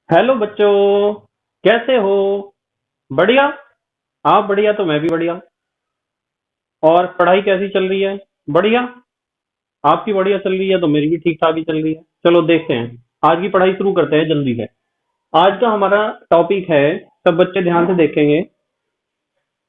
Hello बच्चों, कैसे हो? बढ़िया। आप बढ़िया तो मैं भी बढ़िया। और पढ़ाई कैसी चल रही है? बढ़िया। आपकी बढ़िया चल रही है तो मेरी भी ठीक ठाक ही चल रही है। चलो देखते हैं, आज की पढ़ाई शुरू करते हैं जल्दी से। आज का हमारा टॉपिक है, सब बच्चे ध्यान से देखेंगे,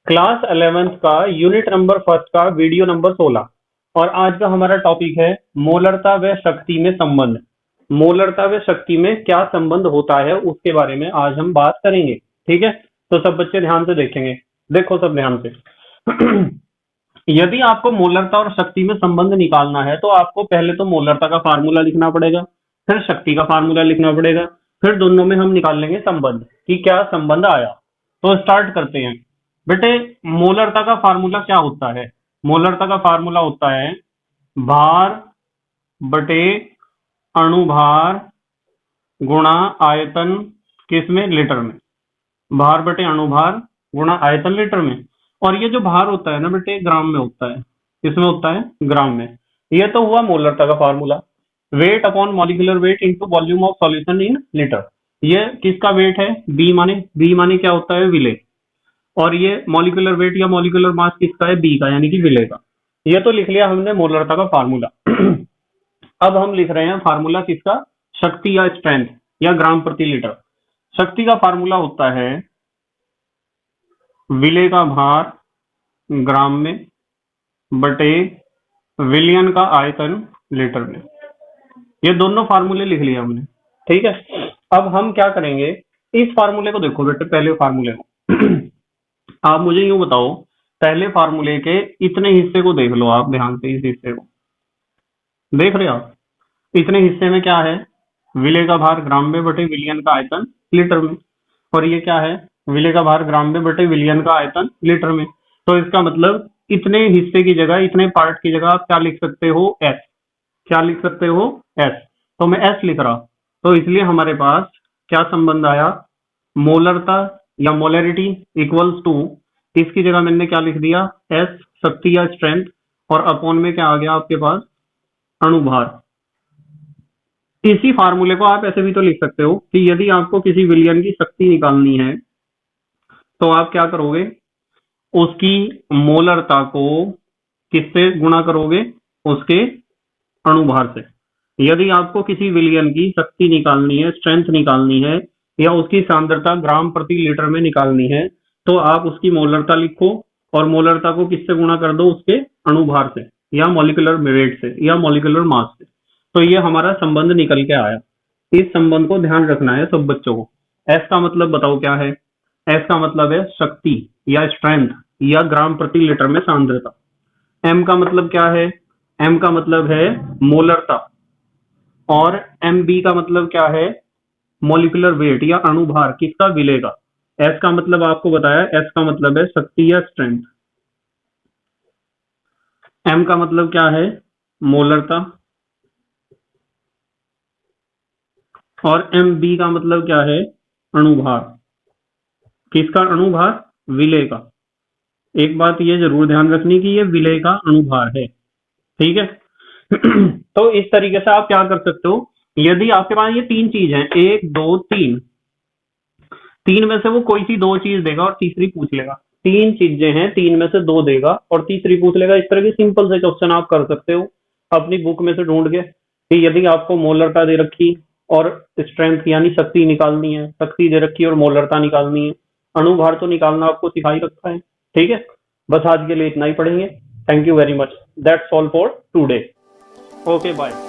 क्लास 11th का यूनिट नंबर फर्स्ट का वीडियो नंबर 16। और आज का हमारा टॉपिक है मोलरता व शक्ति में संबंध। मोलरता व शक्ति में क्या संबंध होता है उसके बारे में आज हम बात करेंगे। ठीक है, तो सब बच्चे ध्यान से देखेंगे। देखो सब ध्यान से। यदि आपको मोलरता और शक्ति में संबंध निकालना है तो आपको पहले तो मोलरता का फार्मूला लिखना पड़ेगा, फिर शक्ति का फार्मूला लिखना पड़ेगा, फिर दोनों में हम निकाल लेंगे संबंध कि क्या संबंध आया। तो स्टार्ट करते हैं। बेटे, मोलरता का फार्मूला क्या होता है? मोलरता का फार्मूला होता है भार बटे अणुभार गुणा आयतन, किसमें? लीटर में। भार बटे अणुभार गुणा आयतन लीटर में। और ये जो भार होता है ना बेटे, ग्राम में होता है। किसमें होता है? ग्राम में। ये तो हुआ मोलरता का formula. Weight upon molecular weight into volume of solution in litre. ये किसका वेट है? बी माने क्या होता है? विलेय। और ये मॉलिक्यूलर वेट या मॉलिक्यूलर मास किसका है? बी का, यानी कि विलेय का। ये तो लिख लिया हमने मोलरता का फार्मूला। अब हम लिख रहे हैं फार्मूला किसका? शक्ति या स्ट्रेंथ या ग्राम प्रति लीटर। शक्ति का फार्मूला होता है विलेय का भार ग्राम में बटे विलयन का आयतन लीटर में। ये दोनों फार्मूले लिख लिए हमने। ठीक है, अब हम क्या करेंगे, इस फार्मूले को देखो बेटे, पहले फार्मूले को। आप मुझे यूं बताओ, पहले फार्मूले के इतने हिस्से को देख लो आप ध्यान से। इस हिस्से को देख रहे हो आप? इतने हिस्से में क्या है? विलेय का भार ग्राम में बटे विलयन का आयतन लीटर में। और ये क्या है? विलेय का भार ग्राम में बटे विलयन का आयतन लीटर में। तो इसका मतलब इतने हिस्से की जगह, इतने पार्ट की जगह आप क्या लिख सकते हो? एस। क्या लिख सकते हो? एस। तो मैं एस लिख रहा, तो इसलिए हमारे पास क्या संबंध आया? मोलरता या मोलरिटी इक्वल्स टू, इसकी जगह मैंने क्या लिख दिया? एस, शक्ति या स्ट्रेंथ। और अपॉन में क्या आ गया आपके पास? अणुभार। इसी फार्मूले को आप ऐसे भी तो लिख सकते हो कि यदि आपको किसी विलयन की शक्ति निकालनी है तो आप क्या करोगे? उसकी मोलरता को किससे गुणा करोगे? उसके अणुभार से। यदि आपको किसी विलयन की शक्ति निकालनी है, स्ट्रेंथ निकालनी है, या उसकी सांद्रता ग्राम प्रति लीटर में निकालनी है, तो आप उसकी मोलरता लिखो और मोलरता को किससे गुणा कर दो? उसके अणुभार से या मॉलिक्यूलर वेट से या मॉलिक्यूलर मास से। तो ये हमारा संबंध निकल के आया। इस संबंध को ध्यान रखना है सब बच्चों को। एस का मतलब बताओ क्या है? एस का मतलब है शक्ति या स्ट्रेंथ या ग्राम प्रति लीटर में सांद्रता। एम का मतलब क्या है? एम का मतलब है मोलरता। और एम बी का मतलब क्या है? मॉलिक्यूलर वेट या अणुभार, किसका? विलेय का। एस का मतलब आपको बताया, एस का मतलब है शक्ति या स्ट्रेंथ। एम का मतलब क्या है? मोलरता। और एम बी का मतलब क्या है? अणुभार। किसका अणुभार? विलेय का। एक बात ये जरूर ध्यान रखनी कि ये विलेय का अणुभार है। ठीक है। तो इस तरीके से आप क्या कर सकते हो, यदि आपके पास ये तीन चीज है, एक दो तीन, तीन में से वो कोई सी दो चीज देगा और तीसरी पूछ लेगा। तीन चीजें हैं, तीन में से दो देगा और तीसरी पूछ लेगा। इस तरह के सिंपल से क्वेश्चन आप कर सकते हो अपनी बुक में से ढूंढ के कि यदि आपको मोलरता दे रखी और स्ट्रेंथ यानी शक्ति निकालनी है, शक्ति दे रखी और मोलरता निकालनी है, अणुभार तो निकालना आपको सिखा ही रखा है। ठीक है, बस आज के लिए इतना ही पढ़ेंगे। Thank you very much. That's all for today. Okay, bye.